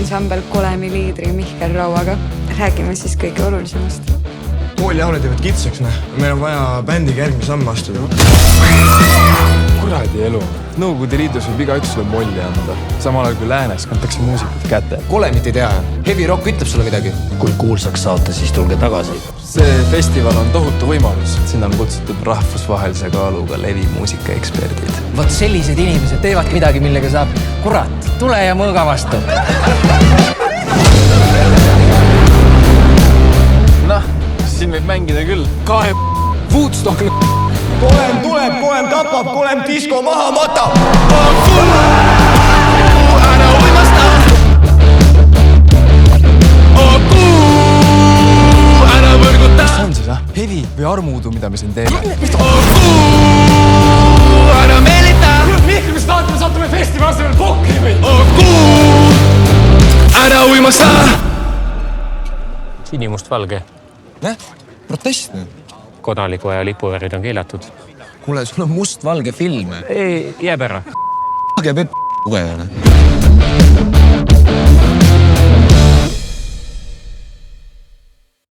ansambel Kolemi liidri Mihkel Rauaga. Räägime siis kõige olulisemast. Koolijaulid jäävad kitsaks, meil on vaja bändiga järgmine samme astuda. Kuradi elu. Nõukogude Liidus võib igaüks sulle molli anda. Samal ajal kui läänes kantakse muusikud kätte. Kolemit ei tea. Heavy rock ütleb sulle midagi. Kui kuulsaks saate, siis tulge tagasi. See festival on tohutu võimalus. Sinna on kutsutud rahvusvahelise kaaluga levimuusikaeksperdid. Vot sellised inimesed teevadki midagi, millega saab kurat, tule ja mõõga vastu. Noh, siin võib mängida küll. Kahe Woodstock. Kolem tuleb, kolem tapab, kolem disko maha matab. Ära uimasta. Ära võrguta. Mis on siis, hevi või armuudu, mida me siin teeme? Ära meelita. Mihkel, mis tahate, me saatume festivali veel pokki või? Ära uimasta. Sinimustvalge. Protest. Kodaniku ja lipuvärvid on keelatud. Kuule, sul on must-valge film. Ei, jääb ära. Age pepp.